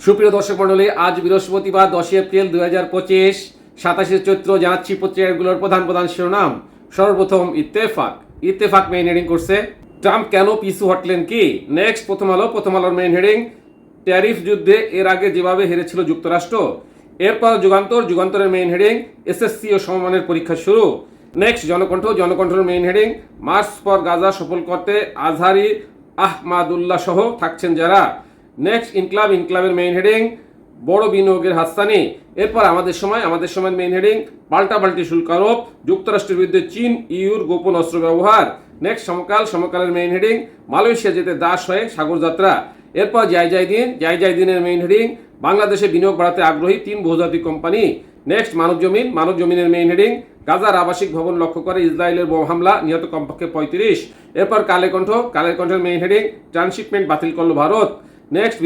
সুপ্রিয় দর্শক মন্ডলী, আজ বৃহস্পতিবার 10 এপ্রিল 2025, 27 চৈত্র। জানাচ্ছি পত্রিকাগুলোর প্রধান প্রধান শিরোনাম। সর্বপ্রথম ইত্তেফাক মেইন হেডিং করছে ট্রাম্প কেন পিছু হটলেন কি। নেক্সট প্রথম আলোর মেইন হেডিং ট্যারিফ যুদ্ধে এর আগে যেভাবে হেরেছিল যুক্তরাষ্ট্র। এরপর যুগান্তরের মেইন হেডিং এসএসসি ও সমমানের পরীক্ষা শুরু। নেক্সট জনকণ্ঠের main heading march for Gaza সফল করতে আজহারি আহমাদুল্লাহ সহ থাকছেন যারা। নেক্সট ইনক্লাবের মেইন হেডিং বড় বিনিয়োগের হাতছানি। এরপর আমাদের সময় মেইন হেডিং পাল্টাপাল্টি শুল্ক আরোপ, যুক্তরাষ্ট্রের বিরুদ্ধে চীন ইউর গোপন অস্ত্র ব্যবহার। নেক্সট সমকালের মেইন হেডিং মালয়েশিয়া যেতে দাস হয়ে সাগর যাত্রা। এরপর জায় দিনের মেইন হেডিং বাংলাদেশে বিনিয়োগ বাড়াতে আগ্রহী 3 বহুজাতিক কোম্পানি। নেক্সট মানব জমিনের মেইন হেডিং গাজার আবাসিক ভবন লক্ষ্য করে ইসরায়েলের বোমা হামলা, নিহত কমপক্ষে 35। এরপর কালের কণ্ঠের মেইন হেডিং ট্রান্সশিপমেন্ট বাতিল করল ভারত। নেক্সট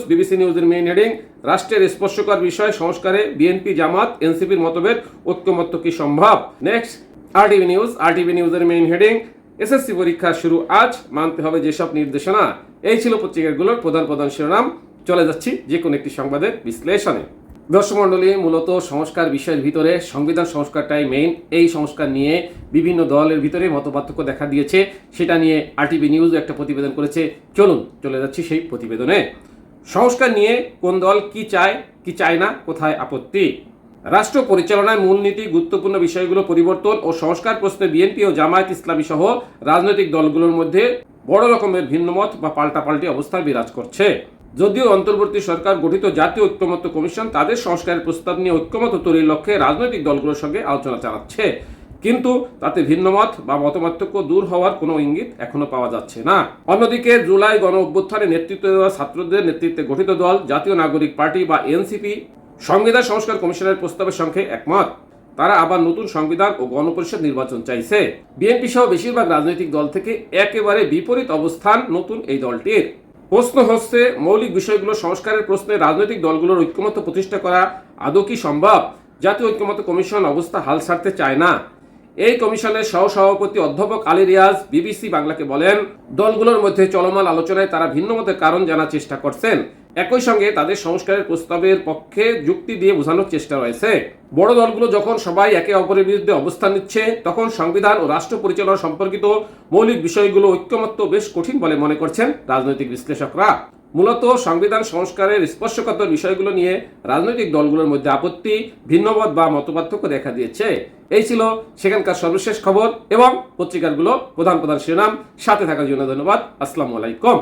বিবিসি নিউজের মেইন হেডিং রাষ্ট্রের স্পর্শকর বিষয় সংস্কারে বিএনপি জামাত এনসিপির মতভেদ, ঐক্যমত্য কি সম্ভব। নেক্সট আরটিভি নিউজের মেইন হেডিং এসএসসি পরীক্ষা শুরু আজ, মানতে হবে যেসব নির্দেশনা। এই ছিল পত্রিকাগুলোর প্রধান শিরোনাম। চলে যাচ্ছি যে কোনো একটি সংবাদের বিশ্লেষণে। দর্শক মণ্ডলী, মূলত সংস্কার বিষয়ের ভিতরে সংবিধান সংস্কারটাই মেইন। এই সংস্কার নিয়ে বিভিন্ন দলের ভিতরে মতপার্থক্য দেখা দিয়েছে, সেটা নিয়ে আরটিভি নিউজও একটা প্রতিবেদন করেছে। চলে যাচ্ছি সেই প্রতিবেদনে। সংস্কার নিয়ে কোন দল কি চায় না, কোথায় আপত্তি। রাষ্ট্র পরিচালনায় মূলনীতি, গুরুত্বপূর্ণ বিষয়গুলো পরিবর্তন ও সংস্কার প্রশ্নে বিএনপি ও জামায়াত ইসলামী সহ রাজনৈতিক দলগুলোর মধ্যে বড় রকমের ভিন্নমত বা পাল্টাপাল্টি অবস্থা বিরাজ করছে। যদিও অন্তর্বর্তী সরকার গঠিত জাতীয় ঐক্যমত্য কমিশন তাদের সংস্কারের প্রস্তাব নিয়ে ঐক্যমত্য তৈরির লক্ষ্যে রাজনৈতিক দলগুলোর সঙ্গে আলোচনা চালাচ্ছে, কিন্তু তাতে ভিন্নমত বা মতপার্থক্য দূর হওয়ার কোনো ইঙ্গিত এখনো পাওয়া যাচ্ছে না। অন্যদিকে জুলাই গণ অভ্যুত্থানে নেতৃত্ব দেওয়া ছাত্রদের নেতৃত্বে গঠিত দল জাতীয় নাগরিক পার্টি বা এনসিপি সংবিধান সংস্কার কমিশনের প্রস্তাবের সঙ্গে একমত। তারা আবার নতুন সংবিধান ও গণপরিষদ নির্বাচন চাইছে। বিএনপি সহ বেশিরভাগ রাজনৈতিক দল থেকে একেবারে বিপরীত অবস্থান নতুন এই দলটির। প্রশ্ন হচ্ছে, মৌলিক বিষয়গুলো সংস্কারের প্রশ্নে রাজনৈতিক দলগুলোর ঐক্যমত্য প্রতিষ্ঠা করা আদৌ কি সম্ভব। জাতীয় ঐক্যমত্য কমিশন অবস্থা হাল ছাড়তে চায় না। এই কমিশনের সহসভাপতি অধ্যাপক আলী রিয়াজ বিবিসি বাংলাকে বলেন, দলগুলোর মধ্যে চলমান আলোচনায় তারা ভিন্নমতের কারণ জানার চেষ্টা করছেন। একই সঙ্গে তাদের সংস্কারের প্রস্তাবের পক্ষে যুক্তি দিয়ে বোঝানোর চেষ্টা রয়েছে। বড় দলগুলো যখন সবাই একে অপরের বিরুদ্ধে অবস্থান নিচ্ছে, তখন সংবিধান ও রাষ্ট্র পরিচালনা সম্পর্কিত মৌলিক বিষয়গুলো ঐক্যমত্য বেশ কঠিন বলে মনে করছেন রাজনৈতিক বিশ্লেষকরা। মূলত সংবিধান সংস্কারের স্পর্শকাতর বিষয়গুলো নিয়ে রাজনৈতিক দলগুলোর মধ্যে আপত্তি, ভিন্নমত বা মতপার্থক্য দেখা দিয়েছে। এই ছিল সেখানকার সর্বশেষ খবর এবং পত্রিকাগুলো প্রধান শিরোনাম। সাথে থাকার জন্য ধন্যবাদ। আসসালামু আলাইকুম।